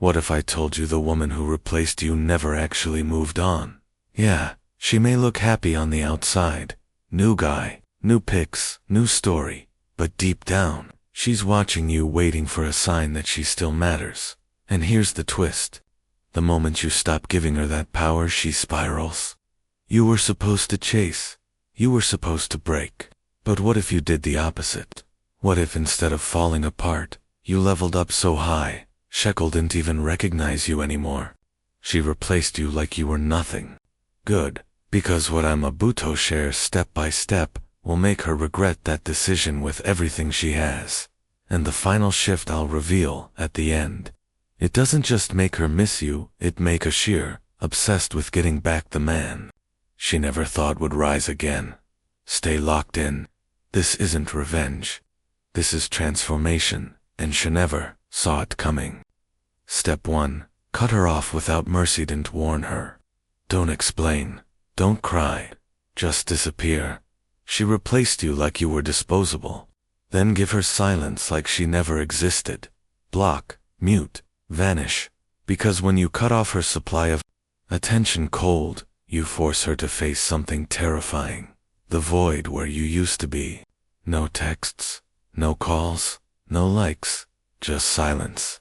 What if I told you the woman who replaced you never actually moved on? Yeah, she may look happy on the outside. New guy, new pics, new story. But deep down, she's watching you, waiting for a sign that she still matters. And here's the twist. The moment you stop giving her that power, she spirals. You were supposed to chase. You were supposed to break. But what if you did the opposite? What if instead of falling apart, you leveled up so high, Shekel didn't even recognize you anymore? She replaced you like you were nothing. Good, because what I'm about to share step by step will make her regret that decision with everything she has. And the final shift I'll reveal at the end. It doesn't just make her miss you, it make her sheer, obsessed with getting back the man she never thought would rise again. Stay locked in. This isn't revenge. This is transformation, and she never saw it coming. Step 1. Cut her off without mercy. Didn't warn her. Don't explain. Don't cry. Just disappear. She replaced you like you were disposable. Then give her silence like she never existed. Block, mute, vanish. Because when you cut off her supply of attention cold, you force her to face something terrifying. The void where you used to be. No texts, no calls, no likes, just silence.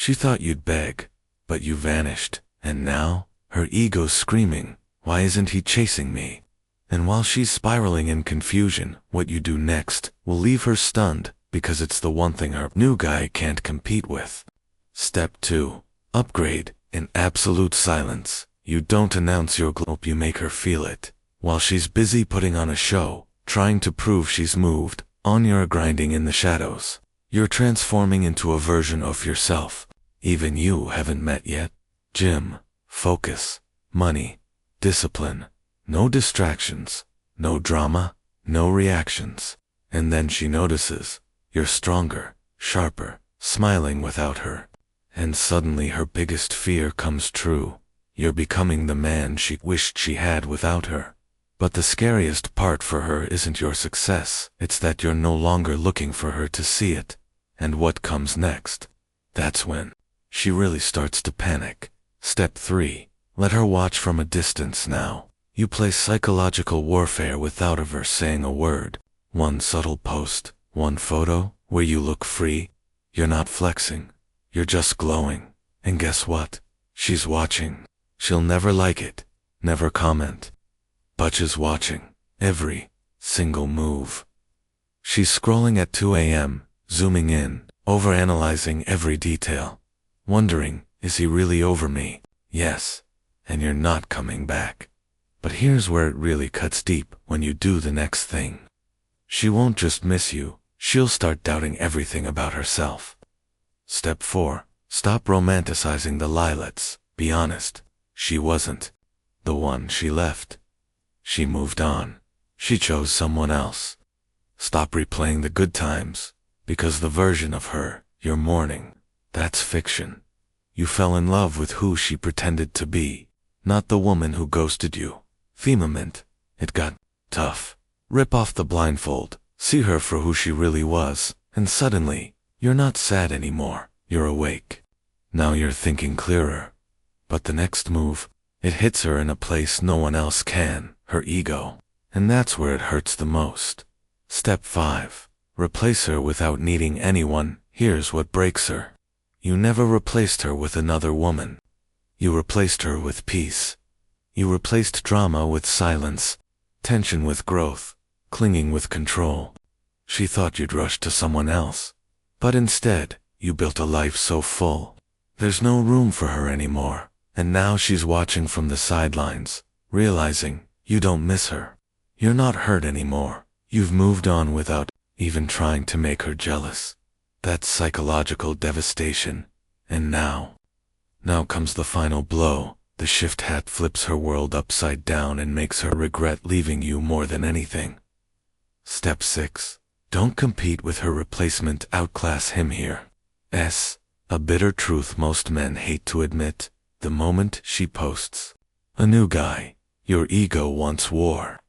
She thought you'd beg, but you vanished, and now, her ego's screaming, why isn't he chasing me? And while she's spiraling in confusion, what you do next will leave her stunned, because it's the one thing her new guy can't compete with. Step 2. Upgrade, in absolute silence. You don't announce your glow, you make her feel it. While she's busy putting on a show, trying to prove she's moved, on you're grinding in the shadows. You're transforming into a version of yourself even you haven't met yet. Gym, focus, money, discipline, no distractions, no drama, no reactions. And then she notices, you're stronger, sharper, smiling without her. And suddenly her biggest fear comes true. You're becoming the man she wished she had without her. But the scariest part for her isn't your success, it's that you're no longer looking for her to see it. And what comes next? That's when she really starts to panic. Step 3. Let her watch from a distance now. You play psychological warfare without ever saying a word. One subtle post, one photo, where you look free. You're not flexing. You're just glowing. And guess what? She's watching. She'll never like it, never comment. But she's watching every single move. She's scrolling at 2 a.m., zooming in, overanalyzing every detail. Wondering, is he really over me? Yes. And you're not coming back. But here's where it really cuts deep when you do the next thing. She won't just miss you, she'll start doubting everything about herself. Step 4. Stop romanticizing the lilacs. Be honest. She wasn't the one she left. She moved on. She chose someone else. Stop replaying the good times, because the version of her you're mourning, that's fiction. You fell in love with who she pretended to be, not the woman who ghosted you. Firmament. It got tough. Rip off the blindfold, see her for who she really was, and suddenly, you're not sad anymore, you're awake. Now you're thinking clearer. But the next move, it hits her in a place no one else can, her ego. And that's where it hurts the most. Step 5. Replace her without needing anyone. Here's what breaks her. You never replaced her with another woman. You replaced her with peace. You replaced drama with silence, tension with growth, clinging with control. She thought you'd rush to someone else. But instead, you built a life so full. There's no room for her anymore. And now she's watching from the sidelines, realizing you don't miss her. You're not hurt anymore. You've moved on without even trying to make her jealous. That's psychological devastation. And now comes the final blow. The shift hat flips her world upside down and makes her regret leaving you more than anything. Step 6. Don't compete with her replacement, outclass him here. A bitter truth most men hate to admit. The moment she posts a new guy, your ego wants war.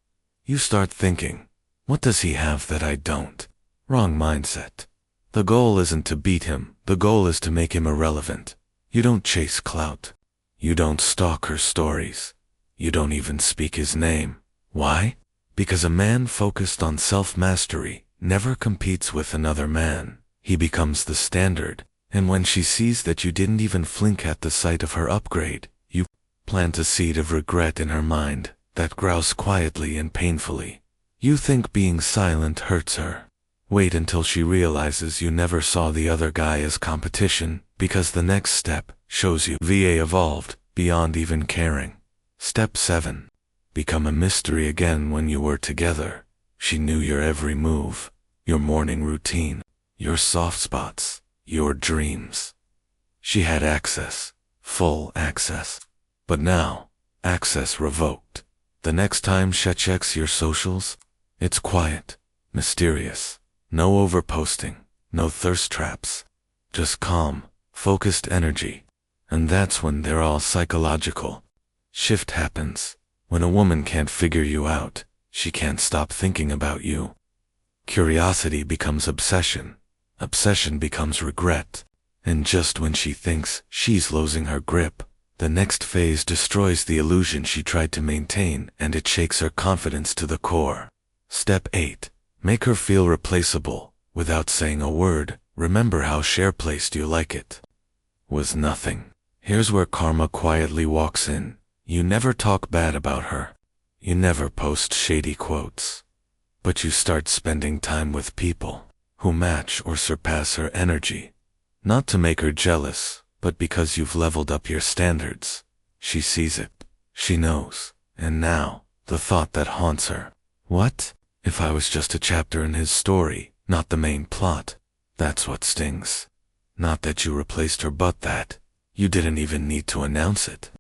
You start thinking, what does he have that I don't? Wrong mindset. The goal isn't to beat him, the goal is to make him irrelevant. You don't chase clout. You don't stalk her stories. You don't even speak his name. Why? Because a man focused on self-mastery never competes with another man. He becomes the standard, and when she sees that you didn't even blink at the sight of her upgrade, you plant a seed of regret in her mind that grows quietly and painfully. You think being silent hurts her. Wait until she realizes you never saw the other guy as competition, because the next step shows you VA evolved beyond even caring. Step 7. Become a mystery again. When you were together, she knew your every move, your morning routine, your soft spots, your dreams. She had access, full access. But now, access revoked. The next time she checks your socials, it's quiet, mysterious. No overposting, no thirst traps. Just calm, focused energy. And that's when they're all psychological. Shift happens. When a woman can't figure you out, she can't stop thinking about you. Curiosity becomes obsession. Obsession becomes regret. And just when she thinks she's losing her grip, the next phase destroys the illusion she tried to maintain, and it shakes her confidence to the core. Step 8. Make her feel replaceable. Without saying a word, remember how she placed you like it was nothing. Here's where karma quietly walks in. You never talk bad about her. You never post shady quotes. But you start spending time with people who match or surpass her energy. Not to make her jealous, but because you've leveled up your standards. She sees it. She knows. And now, the thought that haunts her. What if I was just a chapter in his story, not the main plot? That's what stings. Not that you replaced her, but that you didn't even need to announce it.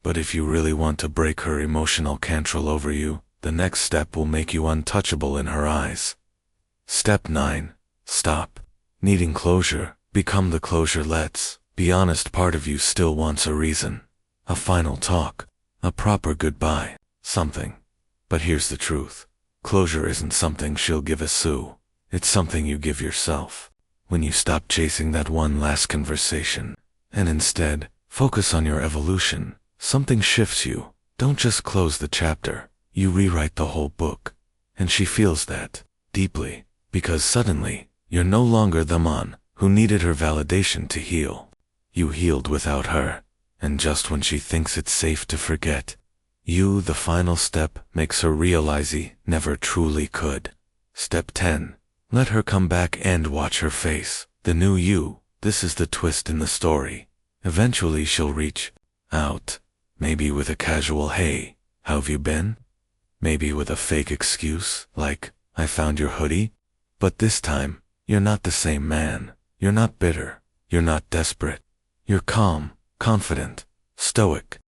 But if you really want to break her emotional control over you, the next step will make you untouchable in her eyes. Step 9. Stop needing closure. Become the closure. Let's be honest, part of you still wants a reason. A final talk. A proper goodbye. Something. But here's the truth. Closure isn't something she'll give a sou. It's something you give yourself. When you stop chasing that one last conversation, and instead focus on your evolution, something shifts you. Don't just close the chapter, you rewrite the whole book. And she feels that deeply, because suddenly, you're no longer the man who needed her validation to heal. You healed without her, and just when she thinks it's safe to forget, you, the final step, makes her realize he never truly could. Step 10. Let her come back and watch her face. The new you. This is the twist in the story. Eventually she'll reach out. Maybe with a casual "Hey, how have you been?" Maybe with a fake excuse, like, "I found your hoodie." But this time, you're not the same man. You're not bitter. You're not desperate. You're calm, confident, stoic.